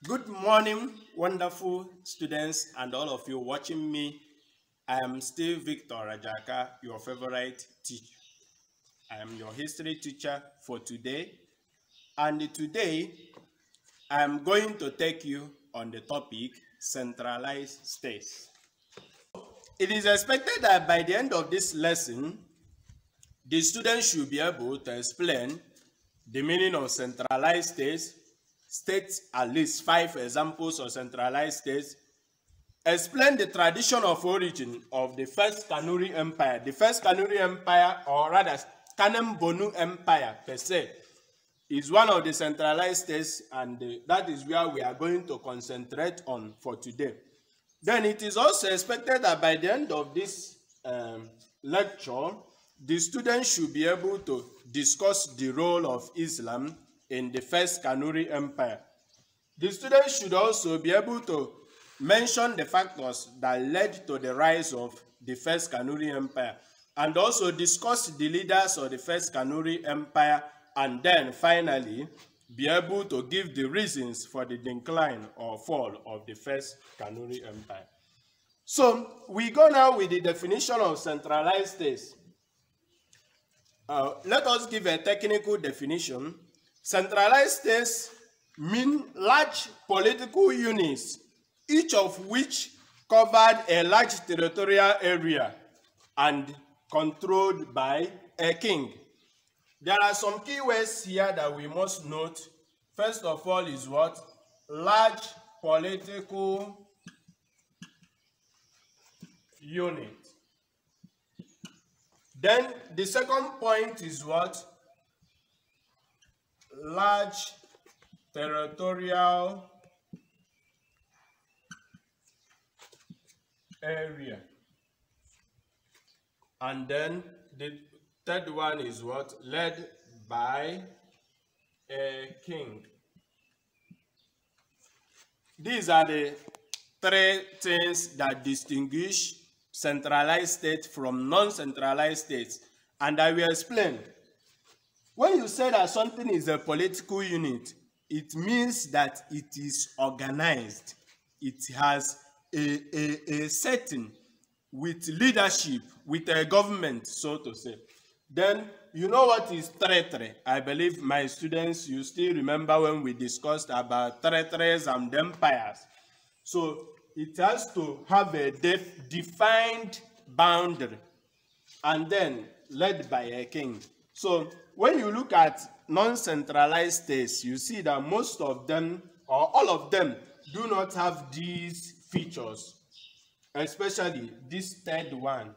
Good morning, wonderful students and all of you watching me. I am still Victor Rajaka, your favorite teacher. I am your history teacher for today. And today, I am going to take you on the topic centralized states. It is expected that by the end of this lesson, the students should be able to explain the meaning of centralized states, state at least 5 examples of centralized states, explain the tradition of origin of the First Kanem Empire. The First Kanem Empire, or rather Kanem Bornu Empire per se, is one of the centralized states, and that is where we are going to concentrate on for today. Then it is also expected that by the end of this lecture, the students should be able to discuss the role of Islam in the First Kanem Empire. The students should also be able to mention the factors that led to the rise of the First Kanem Empire, and also discuss the leaders of the First Kanem Empire, and then finally be able to give the reasons for the decline or fall of the First Kanem Empire. So we go now with the definition of centralized states. Let us give a technical definition. Centralized states mean large political units, each of which covered a large territorial area and controlled by a king. There are some key words here that we must note. First of all is what? Large political unit. Then the second point is what? Large territorial area. And then the third one is what? Led by a king. These are the 3 things that distinguish centralized states from non-centralized states, and I will explain. When you say that something is a political unit, it means that it is organized. It has a setting with leadership, with a government, so to say. Then, you know what is territory? I believe my students, you still remember when we discussed about territories and empires. So it has to have a defined boundary, and then led by a king. So when you look at non-centralized states, you see that most of them, or all of them, do not have these features, especially this third one.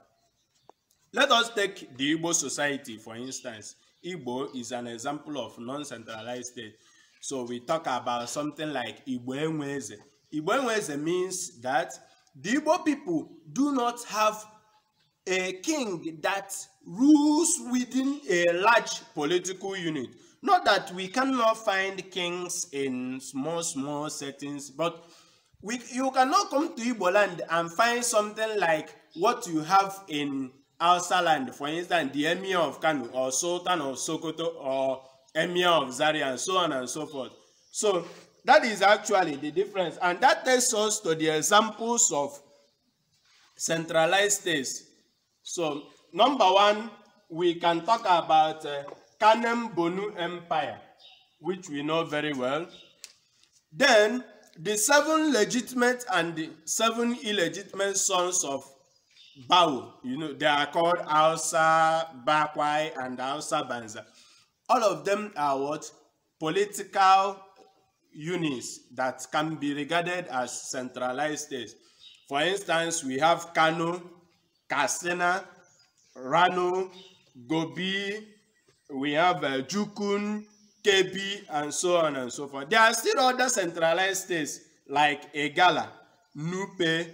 Let us take the Igbo society, for instance. Igbo is an example of non-centralized state. So we talk about something like Igbo Enweze. Igbo Enweze means that the Igbo people do not have a king that rules within a large political unit. Not that we cannot find kings in small settings, but you cannot come to Igbo land and find something like what you have in Hausa land, for instance, the Emir of Kano, or Sultan of Sokoto, or Emir of Zaria, and so on and so forth. So that is actually the difference, and that takes us to the examples of centralized states. So number one, we can talk about Kanem Bornu Empire, which we know very well. Then the 7 legitimate and the 7 illegitimate sons of Bawo, you know, they are called Hausa, Bakwai, and Hausa Banza. All of them are what? Political units that can be regarded as centralized states. For instance, we have Kano, Katsina, Rano, Gobi, we have Jukun, Kebbi, and so on and so forth. There are still other centralized states like Egala, Nupe,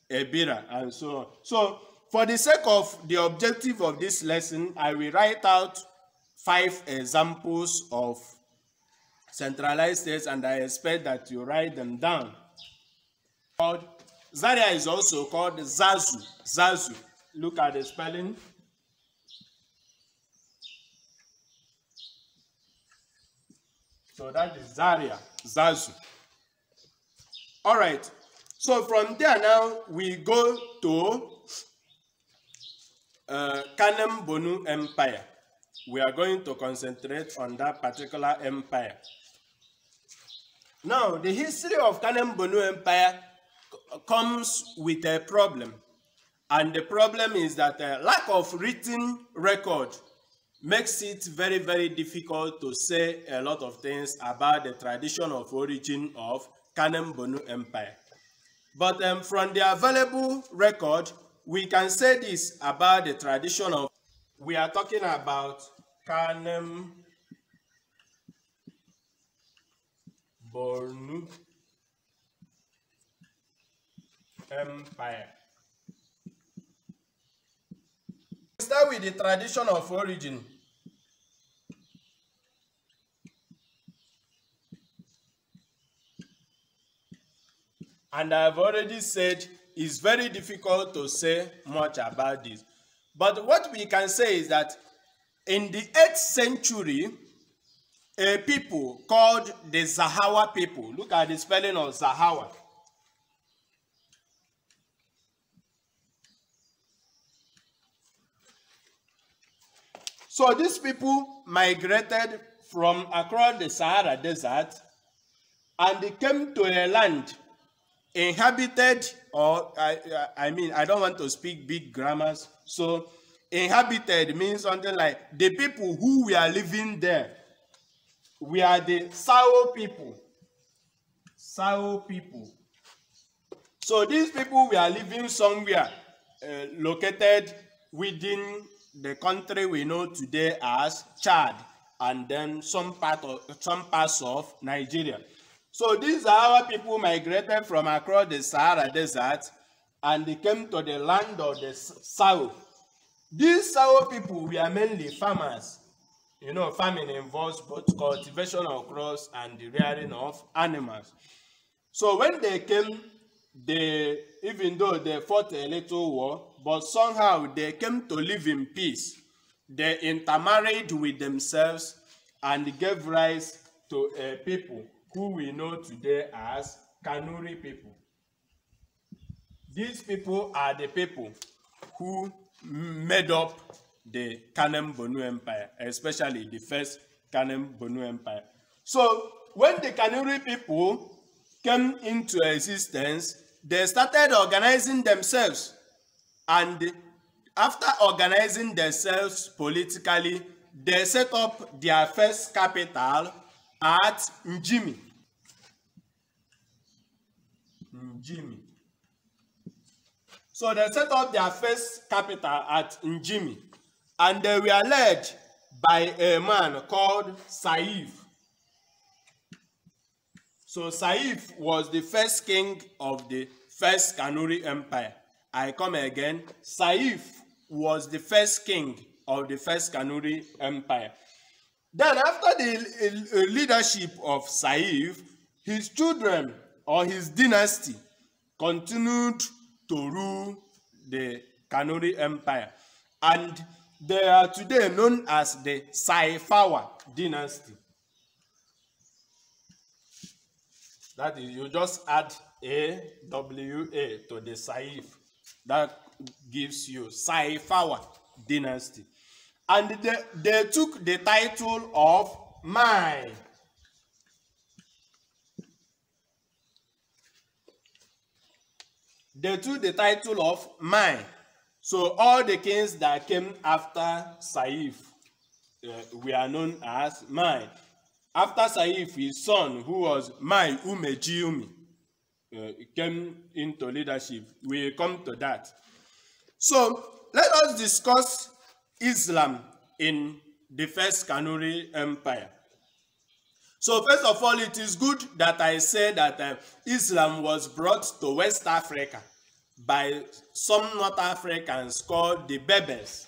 Ebira, and so on. So, for the sake of the objective of this lesson, I will write out 5 examples of centralized states, and I expect that you write them down. Zaria is also called Zazu. Zazu. Look at the spelling. So that is Zaria, Zazu. All right. So from there now, we go to Kanem Bornu Empire. We are going to concentrate on that particular empire. Now, the history of Kanem Bornu Empire comes with a problem. And the problem is that lack of written record makes it very, very difficult to say a lot of things about the tradition of origin of Kanem Bornu Empire. But from the available record, we can say this about the tradition of, we are talking about Kanem Bornu Empire. We start with the tradition of origin. And I've already said it's very difficult to say much about this. But what we can say is that in the 8th century, a people called the Zahawa people, look at the spelling of Zahawa. So these people migrated from across the Sahara Desert and they came to a land inhabited, or I don't want to speak big grammars, so inhabited means something like the people who were living there. We are the Sao people. Sao people. So these people were living somewhere located within the country we know today as Chad, and then some parts of Nigeria. So these are our people migrated from across the Sahara Desert and they came to the land of the South. These Sao people were mainly farmers. You know, farming involves both cultivation of crops and the rearing of animals. So when they came, even though they fought a little war, but somehow they came to live in peace. They intermarried with themselves and gave rise to a people who we know today as Kanuri people. These people are the people who made up the Kanem Bornu Empire, especially the first Kanem Bornu Empire. So when the Kanuri people came into existence, they started organizing themselves. And after organizing themselves politically, they set up their first capital at Njimi. So they set up their first capital at Njimi. And they were led by a man called Saif. So Saif was the first king of the first Kanuri Empire. I come again. Saif was the first king of the first Kanuri Empire. Then after the leadership of Saif, his children or his dynasty continued to rule the Kanuri Empire. And they are today known as the Saifawa dynasty. That is, you just add A-W-A to the Saif. That gives you Saifawa dynasty. And they took the title of Mai. They took the title of Mai. So all the kings that came after Saif were known as Mai. After Saif, his son, who was Mai Umejiumi, came into leadership. We come to that. So let us discuss Islam in the first Kanuri Empire. So first of all, it is good that I say that Islam was brought to West Africa by some North Africans called the Berbers.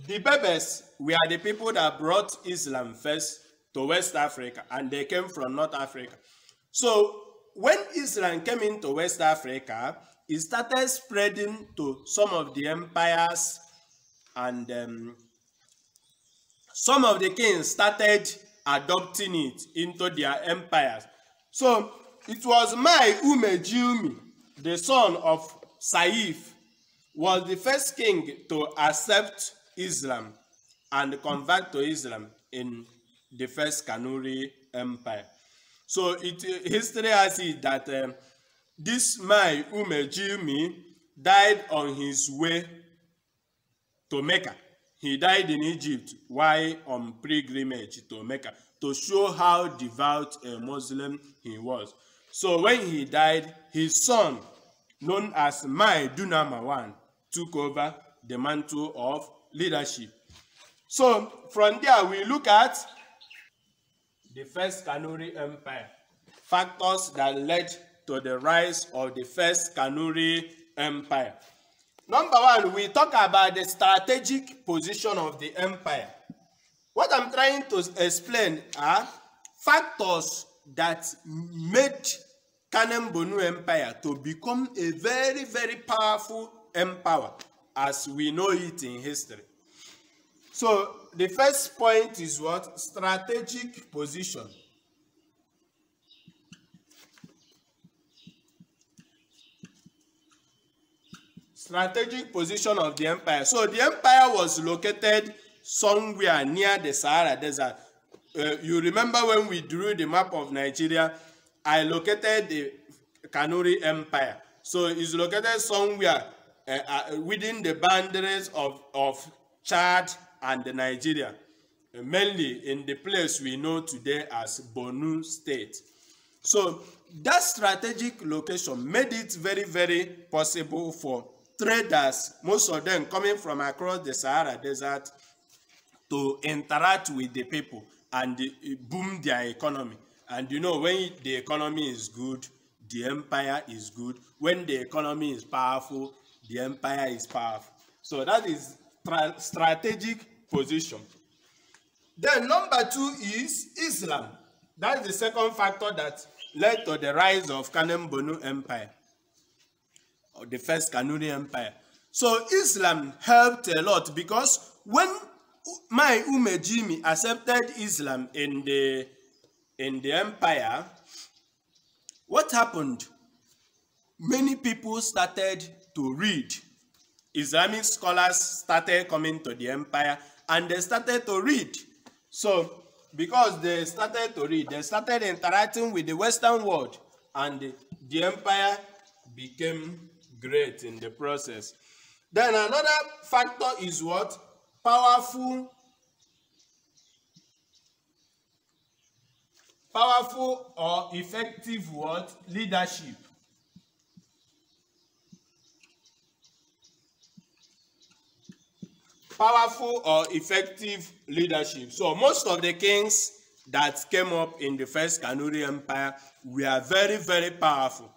The Berbers were the people that brought Islam first to West Africa, and they came from North Africa. So when Islam came into West Africa, it started spreading to some of the empires and some of the kings started adopting it into their empires. So it was Mai Umejimi, the son of Saif, was the first king to accept Islam and convert to Islam in the First Kanuri Empire. So history has it that this Mai Umejimi died on his way to Mecca. He died in Egypt while on pilgrimage to Mecca to show how devout a Muslim he was. So when he died, his son, known as Mai Dunamawan, took over the mantle of leadership. So from there we look at the First Kanuri Empire, factors that led to the rise of the First Kanuri Empire. Number one, we talk about the strategic position of the empire. What I'm trying to explain are factors that made Kanem Bornu Empire to become a very, very powerful empire as we know it in history. So the first point is what? Strategic position. Strategic position of the empire. So the empire was located somewhere near the Sahara Desert. You remember when we drew the map of Nigeria, I located the Kanuri Empire. So it's located somewhere within the boundaries of Chad and Nigeria, mainly in the place we know today as Bornu State. So that strategic location made it very, very possible for traders, most of them coming from across the Sahara Desert, to interact with the people and boom their economy. And you know, when the economy is good, the empire is good. When the economy is powerful, the empire is powerful. So that is strategic position. Then number two is Islam. That's the second factor that led to the rise of Kanem Bornu Empire, or the First Kanuri Empire. So Islam helped a lot, because when Mai Umejimi accepted Islam in the empire, what happened? Many people started to read. Islamic scholars started coming to the empire and they started to read. So because they started to read, they started interacting with the Western world, and the empire became great in the process. Then another factor is what? Powerful or effective what? Leadership. Powerful or effective leadership. So most of the kings that came up in the First Kanuri Empire were very, very powerful.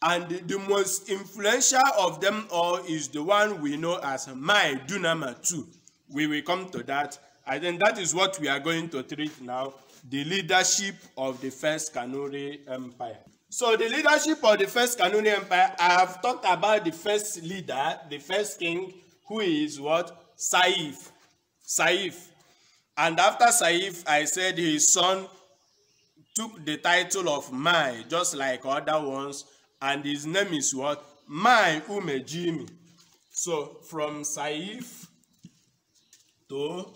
And the most influential of them all is the one we know as Mai Dunama II. We will come to that. I think that is what we are going to treat now, the leadership of the First Kanuri Empire. So the leadership of the First Kanuri Empire, I have talked about the first leader, the first king, who is what? Saif. Saif. And after Saif, I said his son took the title of Mai, just like other ones, and his name is what? Mai Umejimi. So from Saif to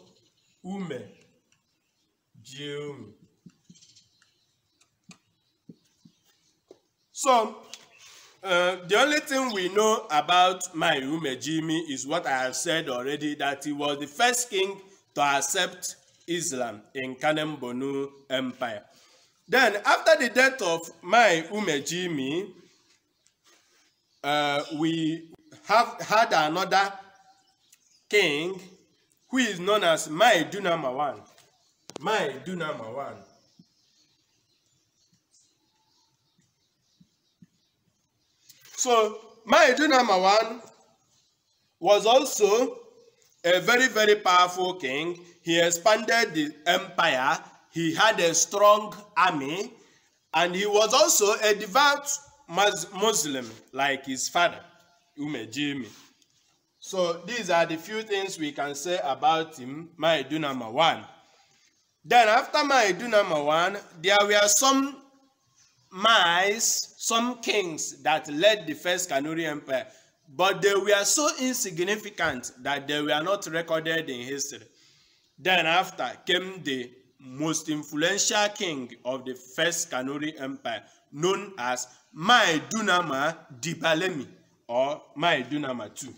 Umejimi. So the only thing we know about Mai Umejimi is what I have said already, that he was the first king to accept Islam in Kanem Bornu Empire. Then after the death of Mai Umejimi, we have had another king who is known as Mai Dunamawan. Mai Dunamawan. So Mai Dunamawan was also a very, very powerful king. He expanded the empire. He had a strong army, and he was also a devout Muslim like his father, Umejimi. So these are the few things we can say about him, Maedu number 1. Then after Maedu number 1, there were some some kings that led the First Kanuri Empire, but they were so insignificant that they were not recorded in history. Then after came the most influential king of the First Kanuri Empire, known as Maedu number Dibalemi or Maedu number 2.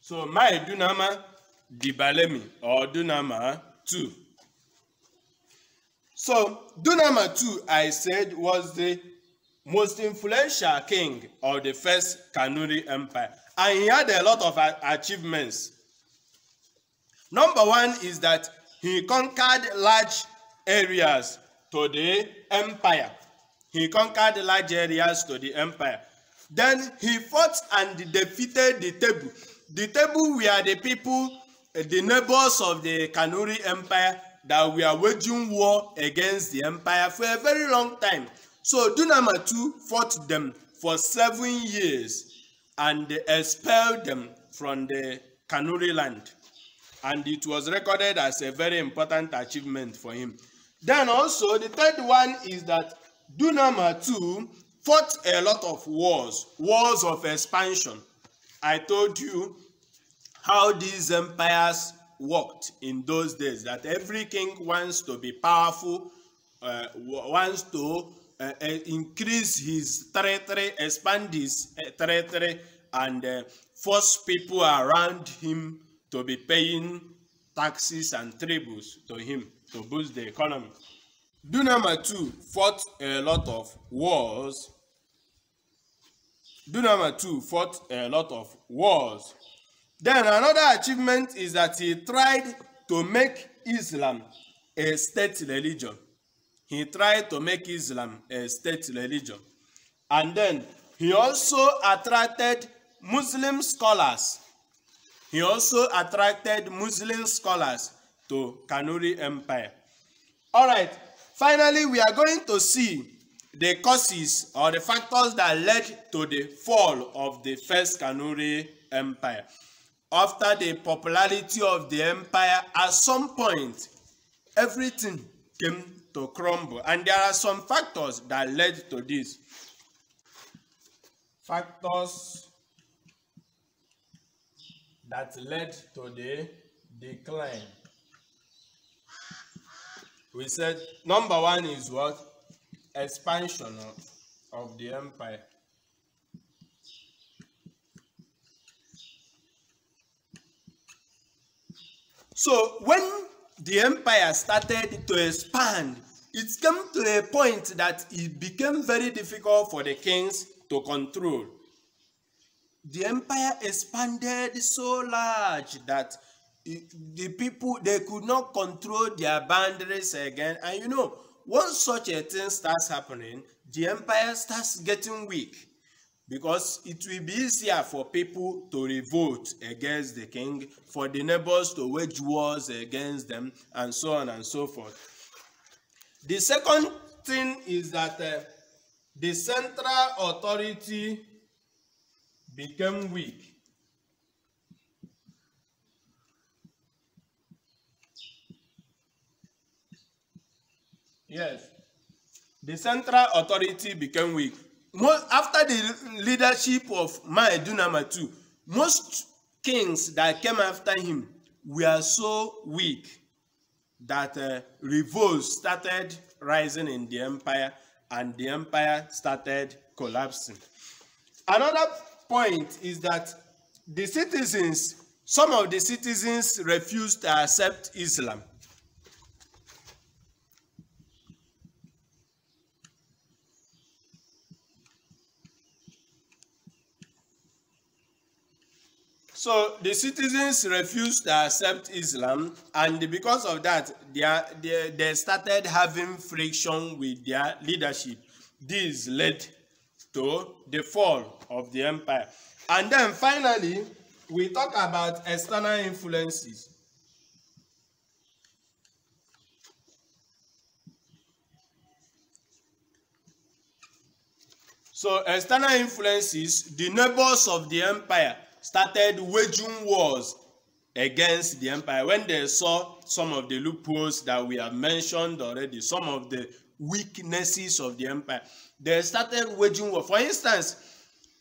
So Maedu number Dibalemi or Dunama 2. So Dunama 2, I said, was the most influential king of the First Kanuri Empire, and he had a lot of achievements. Number 1 is that he conquered large areas to the empire. He conquered large areas to the empire. Then he fought and defeated the Tebu. The Tebu were the people, the neighbors of the Kanuri Empire that were waging war against the empire for a very long time. So Dunama 2 fought them for 7 years and expelled them from the Kanuri land. And it was recorded as a very important achievement for him. Then also the third one is that Dunama 2 fought a lot of wars of expansion. I told you how these empires worked in those days, that every king wants to be powerful, wants to increase his territory, expand his territory, and force people around him to be paying taxes and tributes to him to boost the economy. Dunama 2 fought a lot of wars. Dunama 2 fought a lot of wars. Then another achievement is that he tried to make Islam a state religion. He tried to make Islam a state religion. And then he also attracted Muslim scholars. He also attracted Muslim scholars to Kanuri Empire. All right, finally we are going to see the causes or the factors that led to the fall of the First Kanuri Empire. After the popularity of the empire, at some point, everything came to crumble. And there are some factors that led to this. Factors that led to the decline. We said number 1 is what? Expansion of the empire. So when the empire started to expand, it came to a point that it became very difficult for the kings to control. The empire expanded so large that the people, they could not control their boundaries again. And you know, once such a thing starts happening, the empire starts getting weak, because it will be easier for people to revolt against the king, for the neighbors to wage wars against them, and so on and so forth. The second thing is that the central authority became weak. Yes, the central authority became weak. After the leadership of Maedu number 2, most kings that came after him were so weak that revolts started rising in the empire, and the empire started collapsing. Another point is that the citizens, some of the citizens refused to accept Islam. So the citizens refused to accept Islam, and because of that, they started having friction with their leadership. This led to the fall of the empire. And then finally, we talk about external influences. So external influences, the neighbors of the empire started waging wars against the empire when they saw some of the loopholes that we have mentioned already, some of the weaknesses of the empire. They started waging war. For instance,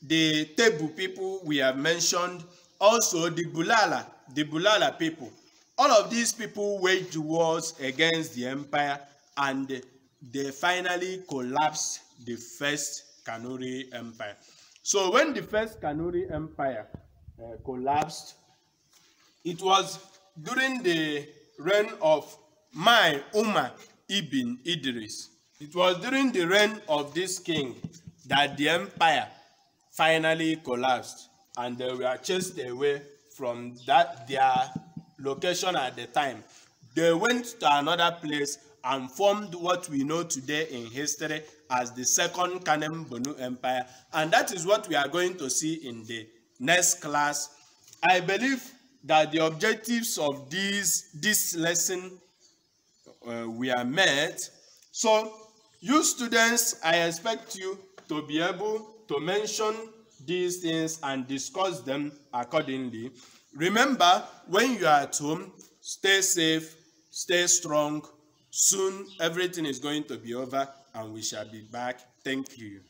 the Tebu people we have mentioned, also the Bulala people. All of these people waged wars against the empire, and they finally collapsed the First Kanuri Empire. So when the First Kanuri Empire collapsed, it was during the reign of Mai Umar ibn Idris. It was during the reign of this king that the empire finally collapsed, and they were chased away from their location at the time. They went to another place and formed what we know today in history as the Second Kanem Bornu Empire, and that is what we are going to see in the next class. I believe that the objectives of this lesson were met. So you students, I expect you to be able to mention these things and discuss them accordingly. Remember, when you are at home, stay safe, stay strong. Soon everything is going to be over and we shall be back. Thank you.